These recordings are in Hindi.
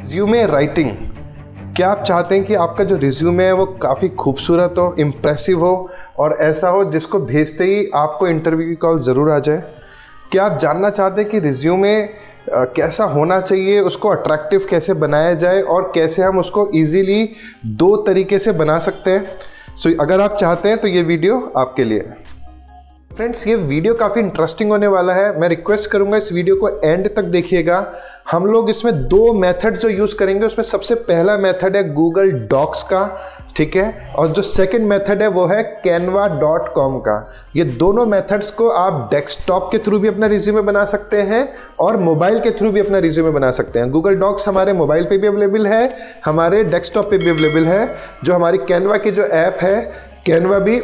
Resume writing. क्या आप चाहते हैं कि आपका जो रिज्यूमे है वो काफ़ी खूबसूरत हो, इम्प्रेसिव हो और ऐसा हो जिसको भेजते ही आपको इंटरव्यू की कॉल ज़रूर आ जाए? क्या आप जानना चाहते हैं कि रिज्यूमे कैसा होना चाहिए, उसको अट्रैक्टिव कैसे बनाया जाए और कैसे हम उसको ईजीली 2 तरीके से बना सकते हैं? सो अगर आप चाहते हैं तो ये वीडियो आपके लिए है। फ्रेंड्स, ये वीडियो काफ़ी इंटरेस्टिंग होने वाला है। मैं रिक्वेस्ट करूंगा इस वीडियो को एंड तक देखिएगा। हम लोग इसमें 2 मेथड जो यूज़ करेंगे, उसमें सबसे पहला मेथड है गूगल डॉक्स का, ठीक है, और जो सेकंड मेथड है वो है canva.com का। ये दोनों मेथड्स को आप डेस्कटॉप के थ्रू भी अपना रिज्यूमे बना सकते हैं और मोबाइल के थ्रू भी अपना रिज्यूमे बना सकते हैं। गूगल डॉक्स हमारे मोबाइल पे भी अवेलेबल है, हमारे डेस्कटॉप पे भी अवेलेबल है। जो हमारी कैनवा की जो ऐप है, कैनवा भी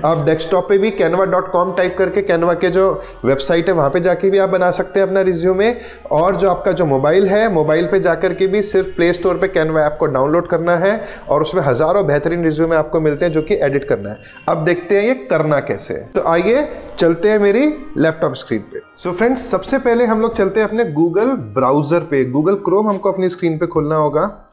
आप डेस्कटॉप पे भी canva.com टाइप करके कैनवा के जो वेबसाइट है वहाँ पे जाके भी आप बना सकते हैं अपना रिज्यूमे। और जो आपका जो मोबाइल है, मोबाइल पे जाकर के भी सिर्फ प्ले स्टोर पे कैनवा ऐप को डाउनलोड करना है और उसमें हज़ारों बेहतरीन रिज्यूमे आपको मिलते हैं जो कि एडिट करना है। अब देखते हैं ये करना कैसे है। तो आइए चलते हैं मेरी लैपटॉप स्क्रीन पे। सो फ्रेंड्स, सबसे पहले हम लोग चलते हैं अपने गूगल ब्राउज़र पे। गूगल क्रोम हमको अपनी स्क्रीन पे खोलना होगा।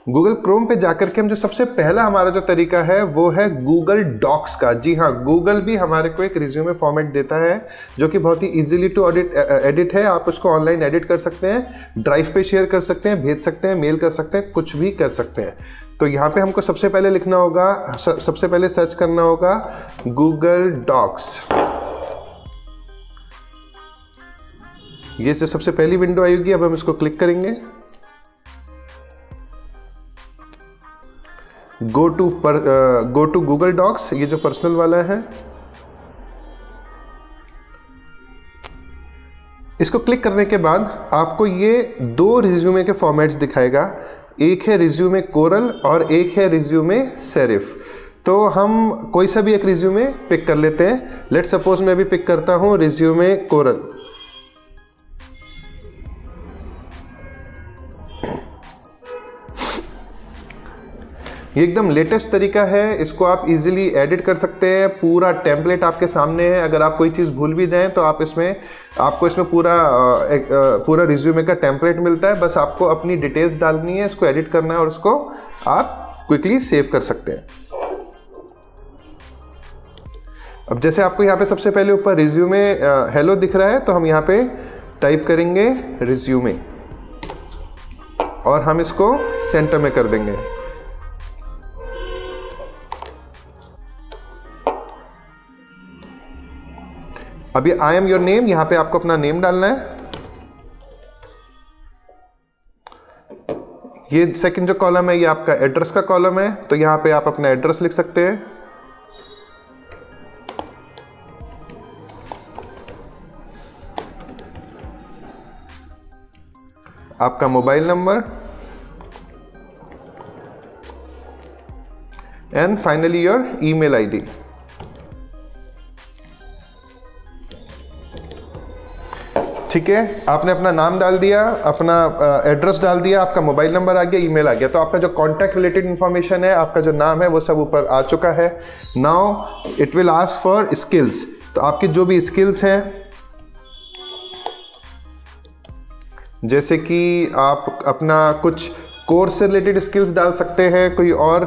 गूगल क्रोम पे जाकर के हम जो सबसे पहला हमारा जो तरीका है वो है गूगल डॉक्स का। जी हाँ, गूगल भी हमारे को एक रिज्यूमे फॉर्मेट देता है जो कि बहुत ही इजीली टू एडिट है। आप उसको ऑनलाइन एडिट कर सकते हैं, ड्राइव पे शेयर कर सकते हैं, भेज सकते हैं, मेल कर सकते हैं, कुछ भी कर सकते हैं। तो यहाँ पे हमको सबसे पहले लिखना होगा, सबसे पहले सर्च करना होगा गूगल डॉक्स। ये जो सबसे पहली विंडो आएगी, अब हम इसको क्लिक करेंगे। गो टू गूगल डॉक्स, ये जो पर्सनल वाला है, इसको क्लिक करने के बाद आपको ये 2 रिज्यूमे के फॉर्मेट्स दिखाएगा। एक है रिज्यूमे कोरल और एक है रिज्यूमे सेरिफ। तो हम कोई सा भी एक रिज्यूमे पिक कर लेते हैं। लेट सपोज मैं भी पिक करता हूं रिज्यूमे कोरल। ये एकदम लेटेस्ट तरीका है, इसको आप इजीली एडिट कर सकते हैं। पूरा टेम्पलेट आपके सामने है। अगर आप कोई चीज़ भूल भी जाएं तो आपको इसमें पूरा रिज्यूमे का टेम्पलेट मिलता है। बस आपको अपनी डिटेल्स डालनी है, इसको एडिट करना है और उसको आप क्विकली सेव कर सकते हैं। अब जैसे आपको यहाँ पे सबसे पहले ऊपर रिज्यूमे हेलो दिख रहा है, तो हम यहाँ पे टाइप करेंगे रिज्यूमे और हम इसको सेंटर में कर देंगे। अभी आई एम योर नेम, यहां पे आपको अपना नेम डालना है। ये सेकंड जो कॉलम है ये आपका एड्रेस का कॉलम है, तो यहां पे आप अपना एड्रेस लिख सकते हैं। आपका mobile number and finally your email ID. ठीक है, आपने अपना नाम डाल दिया, अपना एड्रेस डाल दिया, आपका मोबाइल नंबर आ गया, ईमेल आ गया। तो आपका जो कॉन्टैक्ट रिलेटेड इंफॉर्मेशन है, आपका जो नाम है वो सब ऊपर आ चुका है। Now it will ask for skills. तो आपकी जो भी स्किल्स हैं, जैसे कि आप अपना कुछ कोर्स से रिलेटेड स्किल्स डाल सकते हैं, कोई और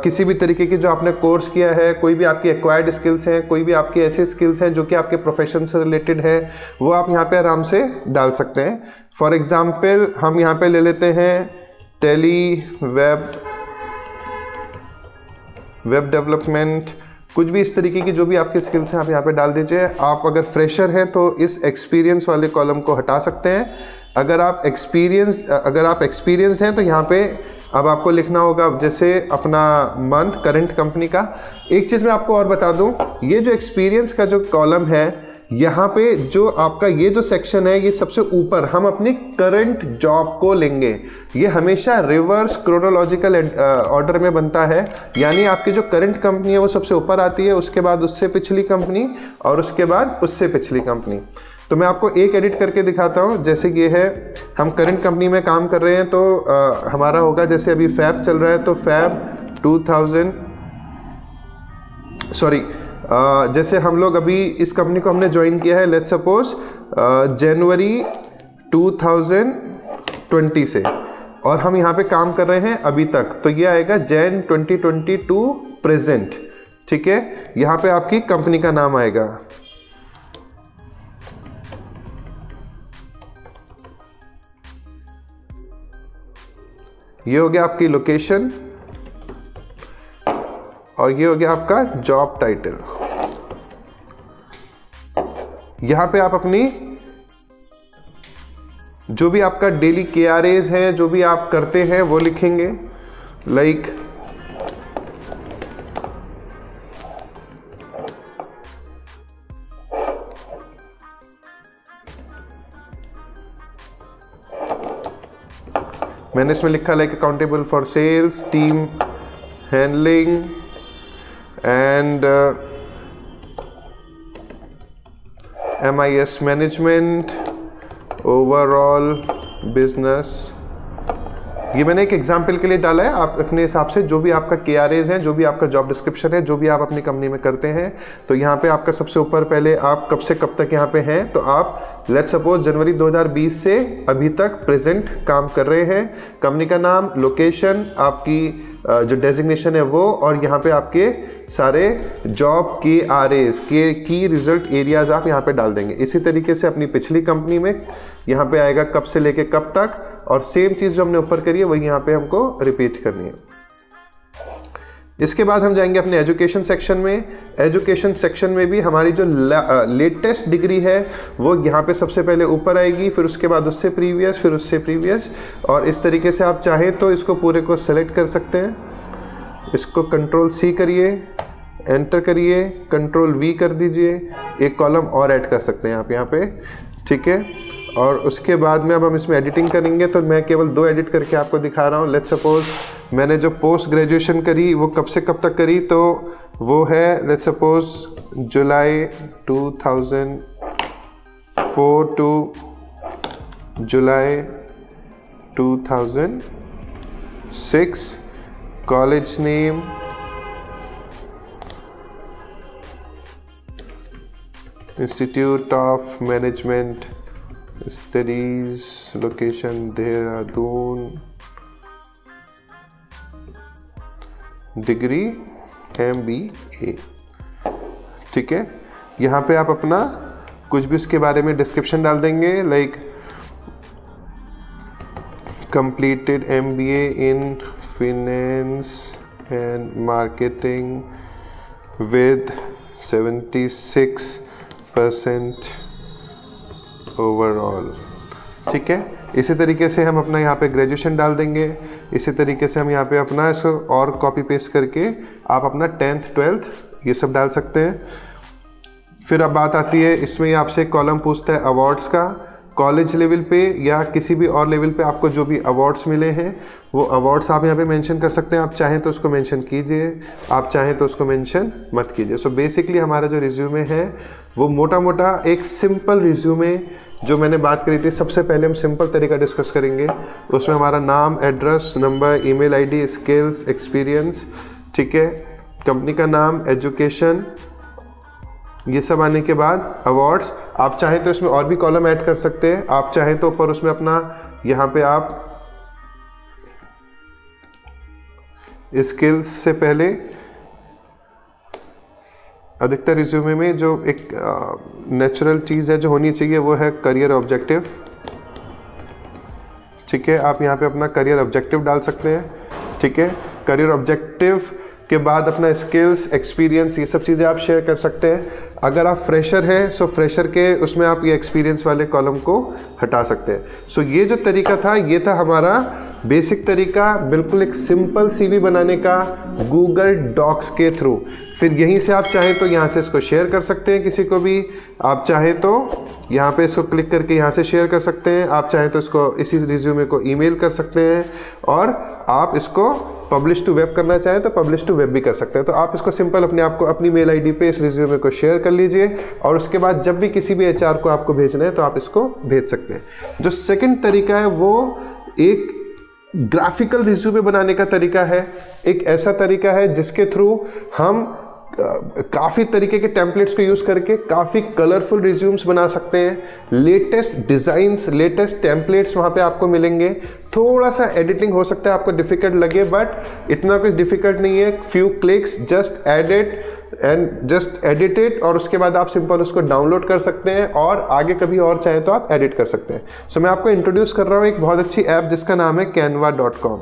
किसी भी तरीके की जो आपने कोर्स किया है, कोई भी आपकी एक्वायर्ड स्किल्स हैं, कोई भी आपकी ऐसे स्किल्स हैं जो कि आपके प्रोफेशन से रिलेटेड है, वो आप यहाँ पे आराम से डाल सकते हैं। फॉर एग्जांपल हम यहाँ पे ले लेते हैं टेली वेब डेवलपमेंट, कुछ भी इस तरीके की जो भी आपकी स्किल्स हैं आप यहाँ पे डाल दीजिए। आप अगर फ्रेशर हैं तो इस एक्सपीरियंस वाले कॉलम को हटा सकते हैं। अगर आप एक्सपीरियंस्ड हैं तो यहाँ पे अब आपको लिखना होगा जैसे अपना मंथ, करंट कंपनी का। एक चीज़ मैं आपको और बता दूं, ये जो एक्सपीरियंस का जो कॉलम है, यहाँ पे जो आपका ये जो सेक्शन है, ये सबसे ऊपर हम अपनी करंट जॉब को लेंगे। ये हमेशा रिवर्स क्रोनोलॉजिकल ऑर्डर में बनता है, यानी आपकी जो करंट कंपनी है वो सबसे ऊपर आती है, उसके बाद उससे पिछली कंपनी और उसके बाद उससे पिछली कंपनी। तो मैं आपको एक एडिट करके दिखाता हूँ। जैसे ये है, हम करंट कंपनी में काम कर रहे हैं, तो हमारा होगा जैसे अभी फैब चल रहा है, तो फैब 2000 जैसे हम लोग अभी इस कंपनी को हमने ज्वाइन किया है, लेट्स सपोज जनवरी 2000 2020 से, और हम यहाँ पे काम कर रहे हैं अभी तक, तो ये आएगा जैन 2022 प्रेजेंट। ठीक है, यहाँ पे आपकी कंपनी का नाम आएगा। ये हो गया आपकी लोकेशन, और ये हो गया आपका जॉब टाइटल। यहां पे आप अपनी जो भी आपका डेली KRAs है, जो भी आप करते हैं वो लिखेंगे। लाइक मैंने इसमें लिखा like accountable for sales, team handling and MIS management, overall business. ये मैंने एक एग्जाम्पल के लिए डाला है, आप अपने हिसाब से जो भी आपका KRAs हैं, जो भी आपका जॉब डिस्क्रिप्शन है, जो भी आप अपनी कंपनी में करते हैं, तो यहाँ पे आपका सबसे ऊपर पहले आप कब से कब तक यहाँ पे हैं, तो आप लेट्स सपोज जनवरी 2020 से अभी तक प्रेजेंट काम कर रहे हैं। कंपनी का नाम, लोकेशन, आपकी जो डेजिग्नेशन है वो, और यहाँ पे आपके सारे जॉब KRAs के की रिजल्ट एरियाज आप यहाँ पे डाल देंगे। इसी तरीके से अपनी पिछली कंपनी में यहाँ पे आएगा कब से लेके कब तक, और सेम चीज़ जो हमने ऊपर करी है वही यहाँ पे हमको रिपीट करनी है। इसके बाद हम जाएंगे अपने एजुकेशन सेक्शन में। एजुकेशन सेक्शन में भी हमारी जो लेटेस्ट डिग्री है वो यहाँ पे सबसे पहले ऊपर आएगी, फिर उसके बाद उससे प्रीवियस, फिर उससे प्रीवियस, और इस तरीके से आप चाहें तो इसको पूरे को सेलेक्ट कर सकते हैं। इसको Ctrl+C करिए, एंटर करिए, Ctrl+V कर दीजिए, एक कॉलम और ऐड कर सकते हैं आप यहाँ पे। ठीक है, और उसके बाद में अब हम इसमें एडिटिंग करेंगे, तो मैं केवल 2 एडिट करके आपको दिखा रहा हूँ। लेट्स सपोज मैंने जो पोस्ट ग्रेजुएशन करी वो कब से कब तक करी, तो वो है let's suppose July 2004 to July 2006। College name Institute of Management Studies, location Dehradun, degree MBA। ठीक है, यहाँ पे आप अपना कुछ भी उसके बारे में डिस्क्रिप्शन डाल देंगे, like completed MBA in finance and marketing with 76% overall. ठीक है, इसी तरीके से हम अपना यहाँ पे ग्रेजुएशन डाल देंगे। इसी तरीके से हम यहाँ पे अपना इसको और कॉपी पेस्ट करके आप अपना 10th 12th ये सब डाल सकते हैं। फिर अब बात आती है, इसमें ये आपसे कॉलम पूछता है अवार्ड्स का। कॉलेज लेवल पे या किसी भी और लेवल पे आपको जो भी अवार्ड्स मिले हैं वो अवार्ड्स आप यहाँ पे मेंशन कर सकते हैं। आप चाहें तो उसको मेंशन कीजिए, आप चाहें तो उसको मेंशन मत कीजिए। सो बेसिकली हमारा जो रिज्यूमे है वो मोटा मोटा एक सिंपल रिज्यूमे जो मैंने बात करी थी, सबसे पहले हम सिंपल तरीका डिस्कस करेंगे। उसमें हमारा नाम, address, number, email ID, skills, experience, ठीक है, कंपनी का नाम, एजुकेशन, ये सब आने के बाद अवार्ड्स। आप चाहें तो इसमें और भी कॉलम ऐड कर सकते हैं। आप चाहें तो ऊपर उसमें अपना यहाँ पे आप स्किल्स से पहले अधिकतर रिज्यूमे में जो एक नेचुरल चीज़ है जो होनी चाहिए वो है करियर ऑब्जेक्टिव। ठीक है, आप यहाँ पे अपना करियर ऑब्जेक्टिव डाल सकते हैं। ठीक है, करियर ऑब्जेक्टिव के बाद अपना स्किल्स, एक्सपीरियंस, ये सब चीज़ें आप शेयर कर सकते हैं। अगर आप फ्रेशर हैं सो फ्रेशर के उसमें आप ये एक्सपीरियंस वाले कॉलम को हटा सकते हैं। सो ये जो तरीका था ये था हमारा बेसिक तरीका, बिल्कुल एक सिंपल CV बनाने का गूगल डॉक्स के थ्रू। फिर यहीं से आप चाहें तो यहाँ से इसको शेयर कर सकते हैं किसी को भी। आप चाहें तो यहाँ पे इसको क्लिक करके यहाँ से शेयर कर सकते हैं। आप चाहें तो इसको इसी रिज्यूमे को ईमेल कर सकते हैं, और आप इसको पब्लिश टू वेब करना चाहें तो पब्लिश टू वेब भी कर सकते हैं। तो आप इसको सिंपल अपने आप को अपनी मेल आईडी पे इस रिज्यूमे को शेयर कर लीजिए, और उसके बाद जब भी किसी भी HR को आपको भेजना है तो आप इसको भेज सकते हैं। जो सेकंड तरीका है वो एक ग्राफिकल रिज्यूमे बनाने का तरीका है। एक ऐसा तरीका है जिसके थ्रू हम काफ़ी तरीके के टेम्पलेट्स को यूज़ करके काफ़ी कलरफुल रिज्यूम्स बना सकते हैं। लेटेस्ट डिज़ाइंस, लेटेस्ट टेम्पलेट्स वहाँ पे आपको मिलेंगे। थोड़ा सा एडिटिंग हो सकता है आपको डिफ़िकल्ट लगे, बट इतना कुछ डिफ़िकल्ट नहीं है। Few clicks, just edit it और उसके बाद आप सिंपल उसको डाउनलोड कर सकते हैं और आगे कभी और चाहे तो आप एडिट कर सकते हैं। सो मैं आपको इंट्रोड्यूस कर रहा हूँ एक बहुत अच्छी ऐप जिसका नाम है canva.com।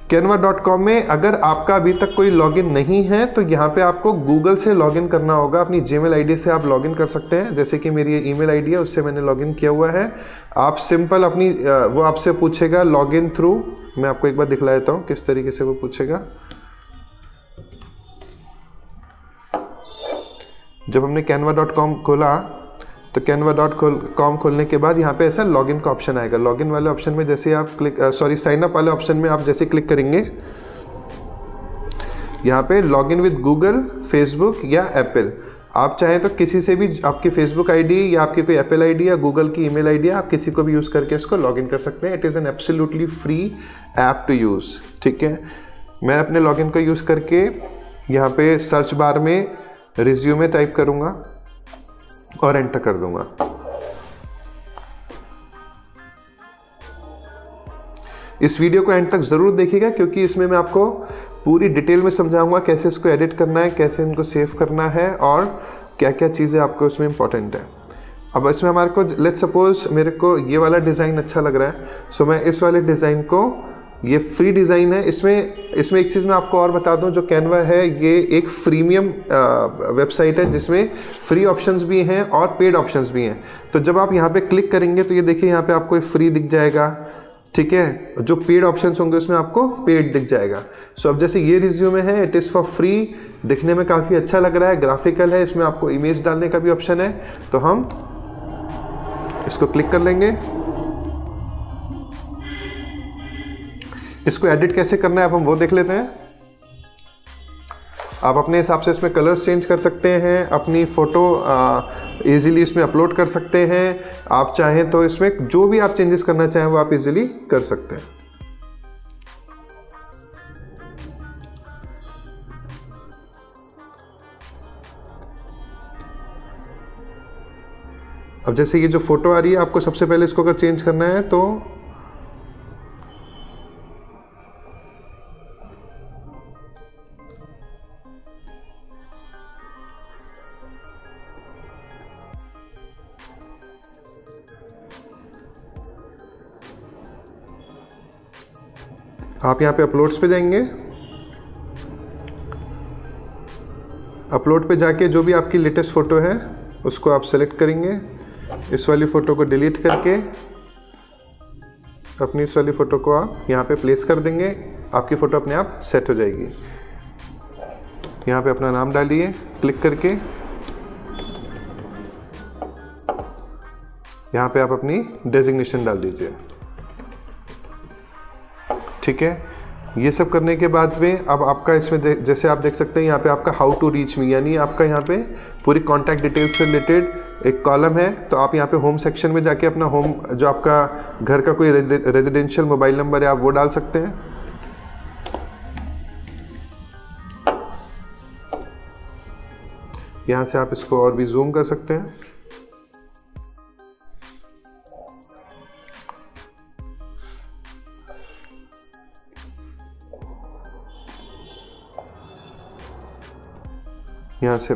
canva.com में अगर आपका अभी तक कोई लॉगिन नहीं है तो यहाँ पे आपको गूगल से लॉगिन करना होगा। अपनी जीमेल आईडी से आप लॉगिन कर सकते हैं, जैसे कि मेरी ये ईमेल आईडी है, उससे मैंने लॉगिन किया हुआ है। आप सिंपल अपनी वो आपसे पूछेगा लॉगिन थ्रू। मैं आपको एक बार दिखला देता हूँ किस तरीके से वो पूछेगा। जब हमने canva.com खोला तो canva.com खोलने के बाद यहाँ पे ऐसा लॉगिन का ऑप्शन आएगा। लॉगिन वाले ऑप्शन में जैसे आप साइन अप वाले ऑप्शन में आप जैसे क्लिक करेंगे, यहाँ पे लॉगिन विद गूगल, फेसबुक या एप्पल। आप चाहें तो किसी से भी आपकी फेसबुक आईडी या आपकी कोई एप्पल आईडी या गूगल की ईमेल आईडी आप किसी को भी यूज़ करके इसको लॉगिन कर सकते हैं। It is an absolutely free app to use. ठीक है, मैं अपने लॉगिन को यूज़ करके यहाँ पे सर्च बार में रिज्यूमे टाइप करूँगा और एंटर कर दूंगा। इस वीडियो को एंड तक जरूर देखिएगा क्योंकि इसमें मैं आपको पूरी डिटेल में समझाऊंगा कैसे इसको एडिट करना है, कैसे इनको सेव करना है और क्या क्या चीज़ें आपको इसमें इंपॉर्टेंट है। अब इसमें हमारे को लेट्स सपोज मेरे को ये वाला डिज़ाइन अच्छा लग रहा है, सो मैं इस वाले डिज़ाइन को, ये फ्री डिज़ाइन है। इसमें एक चीज़ मैं आपको और बता दूं, जो कैनवा है ये एक फ्रीमियम वेबसाइट है जिसमें फ्री ऑप्शंस भी हैं और पेड ऑप्शंस भी हैं। तो जब आप यहाँ पे क्लिक करेंगे तो ये देखिए यहाँ पे आपको फ्री दिख जाएगा। ठीक है, जो पेड ऑप्शंस होंगे उसमें आपको पेड दिख जाएगा। सो अब जैसे ये रिज्यूमे है, इट इज़ फॉर फ्री, दिखने में काफ़ी अच्छा लग रहा है, ग्राफिकल है, इसमें आपको इमेज डालने का भी ऑप्शन है। तो हम इसको क्लिक कर लेंगे। इसको एडिट कैसे करना है अब हम वो देख लेते हैं। आप अपने हिसाब से इसमें कलर्स चेंज कर सकते हैं, अपनी फ़ोटो इजीली इसमें अपलोड कर सकते हैं। आप चाहें तो इसमें जो भी आप चेंजेस करना चाहें वो आप इजीली कर सकते हैं। अब जैसे ये जो फ़ोटो आ रही है, आपको सबसे पहले इसको अगर चेंज करना है तो आप यहाँ पे अपलोड्स पे जाएंगे। अपलोड पे जाके जो भी आपकी लेटेस्ट फ़ोटो है उसको आप सेलेक्ट करेंगे। इस वाली फ़ोटो को डिलीट करके अपनी इस वाली फ़ोटो को आप यहाँ पे प्लेस कर देंगे। आपकी फ़ोटो अपने आप सेट हो जाएगी। यहाँ पे अपना नाम डालिए क्लिक करके। यहाँ पे आप अपनी डेजिग्नेशन डाल दीजिए। ठीक है, ये सब करने के बाद में अब आपका इसमें जैसे आप देख सकते हैं यहाँ पे आपका हाउ टू रीच मी, यानी आपका यहाँ पे पूरी कॉन्टैक्ट डिटेल्स से रिलेटेड एक कॉलम है। तो आप यहाँ पे होम सेक्शन में जाके अपना होम, जो आपका घर का कोई रेजिडेंशियल मोबाइल नंबर है, आप वो डाल सकते हैं। यहाँ से आप इसको और भी जूम कर सकते हैं।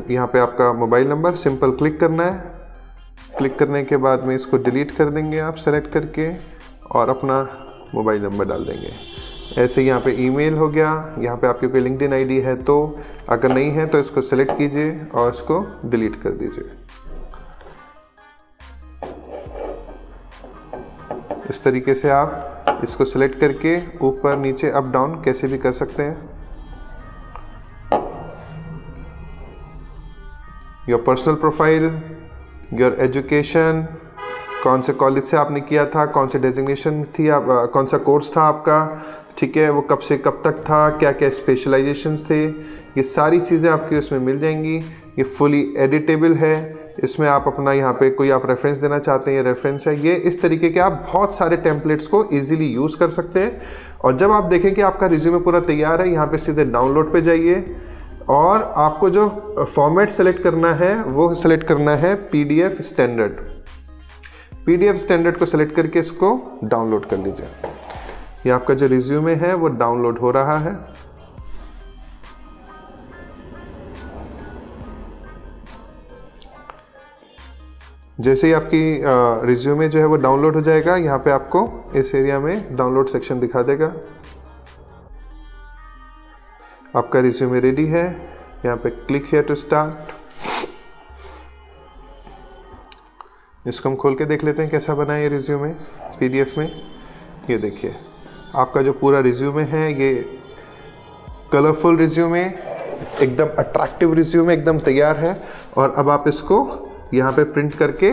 यहाँ पे आपका मोबाइल नंबर सिंपल क्लिक करना है। क्लिक करने के बाद में इसको डिलीट कर देंगे आप सेलेक्ट करके और अपना मोबाइल नंबर डाल देंगे। ऐसे यहाँ पे ईमेल हो गया। यहाँ पे आपकी कोई लिंक्डइन आईडी है तो, अगर नहीं है तो इसको सेलेक्ट कीजिए और इसको डिलीट कर दीजिए। इस तरीके से आप इसको सेलेक्ट करके ऊपर नीचे अप डाउन कैसे भी कर सकते हैं। Your personal profile, your education, कौन से कॉलेज से आपने किया था, कौन से डेजिग्नेशन थी, आप कौन सा कोर्स था आपका, ठीक है, वो कब से कब तक था, क्या क्या स्पेशलाइजेशंस थे, ये सारी चीज़ें आपकी उसमें मिल जाएंगी। ये फुली एडिटेबल है, इसमें आप अपना यहाँ पे कोई आप रेफरेंस देना चाहते हैं, ये रेफरेंस है। ये इस तरीके के आप बहुत सारे टेम्पलेट्स को इजीली यूज़ कर सकते हैं। और जब आप देखें कि आपका रिज्यूमे पूरा तैयार है, यहाँ पे सीधे डाउनलोड पे जाइए और आपको जो फॉर्मेट सेलेक्ट करना है वो सेलेक्ट करना है PDF स्टैंडर्ड। PDF स्टैंडर्ड को सेलेक्ट करके इसको डाउनलोड कर लीजिए। ये आपका जो रिज्यूमे है वो डाउनलोड हो रहा है। जैसे ही आपकी रिज्यूमे जो है वो डाउनलोड हो जाएगा, यहाँ पे आपको इस एरिया में डाउनलोड सेक्शन दिखा देगा। आपका रिज्यूमे रेडी है। यहाँ पे क्लिक हियर टू स्टार्ट। इसको हम खोल के देख लेते हैं कैसा बना है ये रिज्यूमे PDF में। ये देखिए आपका जो पूरा रिज्यूमे है, ये कलरफुल रिज्यूमे, एकदम अट्रैक्टिव रिज्यूमे, एकदम तैयार है। और अब आप इसको यहाँ पे प्रिंट करके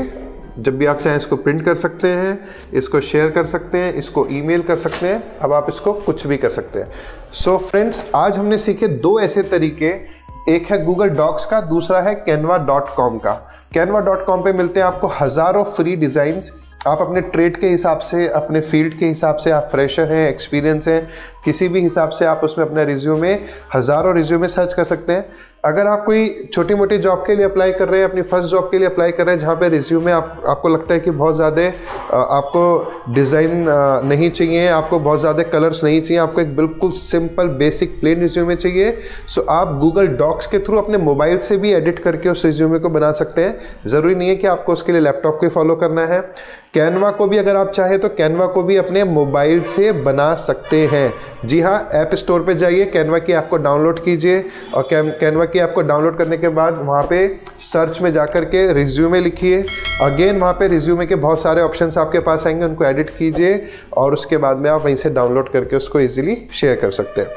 जब भी आप चाहें इसको प्रिंट कर सकते हैं, इसको शेयर कर सकते हैं, इसको ईमेल कर सकते हैं। अब आप इसको कुछ भी कर सकते हैं। सो फ्रेंड्स, आज हमने सीखे 2 ऐसे तरीके, एक है गूगल डॉक्स का, दूसरा है canva.com का। canva.com पे मिलते हैं आपको हज़ारों फ्री डिज़ाइंस। आप अपने ट्रेड के हिसाब से, अपने फील्ड के हिसाब से, आप फ्रेशर हैं, एक्सपीरियंस हैं, किसी भी हिसाब से आप उसमें अपना रिज्यूमे, हज़ारों रिज्यूमे सर्च कर सकते हैं। अगर आप कोई छोटी मोटी जॉब के लिए अप्लाई कर रहे हैं, अपनी फर्स्ट जॉब के लिए अप्लाई कर रहे हैं, जहाँ पे रिज्यूमे आपको लगता है कि बहुत ज़्यादा आपको डिज़ाइन नहीं चाहिए, आपको बहुत ज़्यादा कलर्स नहीं चाहिए, आपको एक बिल्कुल सिंपल बेसिक प्लेन रिज्यूमे चाहिए, सो आप गूगल डॉक्स के थ्रू अपने मोबाइल से भी एडिट करके उस रिज्यूमे को बना सकते हैं। ज़रूरी नहीं है कि आपको उसके लिए लैपटॉप को फॉलो करना है। कैनवा को भी अगर आप चाहें तो कैनवा को भी अपने मोबाइल से बना सकते हैं। जी हाँ, ऐप स्टोर पे जाइए, कैनवा की ऐप को डाउनलोड कीजिए और कैनवा की ऐप को डाउनलोड करने के बाद वहाँ पे सर्च में जाकर के रिज्यूमे लिखिए। अगेन वहाँ पे रिज्यूमे के बहुत सारे ऑप्शंस आपके पास आएंगे, उनको एडिट कीजिए और उसके बाद में आप वहीं से डाउनलोड करके उसको ईजिली शेयर कर सकते हैं।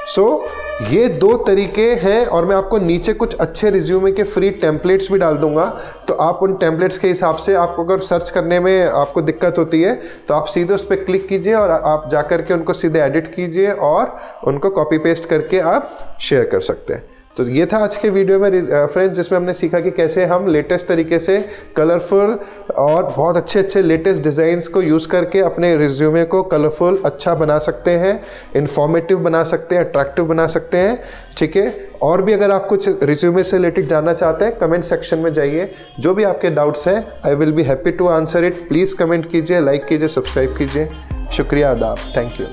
सो ये 2 तरीके हैं और मैं आपको नीचे कुछ अच्छे रिज्यूमे के फ्री टेम्पलेट्स भी डाल दूंगा। तो आप उन टेम्पलेट्स के हिसाब से, आपको अगर सर्च करने में आपको दिक्कत होती है तो आप सीधे उस पर क्लिक कीजिए और आप जाकर के उनको सीधे एडिट कीजिए और उनको कॉपी पेस्ट करके आप शेयर कर सकते हैं। तो ये था आज के वीडियो में फ्रेंड्स, जिसमें हमने सीखा कि कैसे हम लेटेस्ट तरीके से कलरफुल और बहुत अच्छे लेटेस्ट डिज़ाइंस को यूज़ करके अपने रिज्यूमे को कलरफुल अच्छा बना सकते हैं, इन्फॉर्मेटिव बना सकते हैं, अट्रैक्टिव बना सकते हैं। ठीक है, और भी अगर आप कुछ रिज्यूमे से रिलेटेड जानना चाहते हैं, कमेंट सेक्शन में जाइए, जो भी आपके डाउट्स हैं I will be happy to answer it. Please comment कीजिए, लाइक कीजिए, सब्सक्राइब कीजिए। शुक्रिया, आदाब, थैंक यू।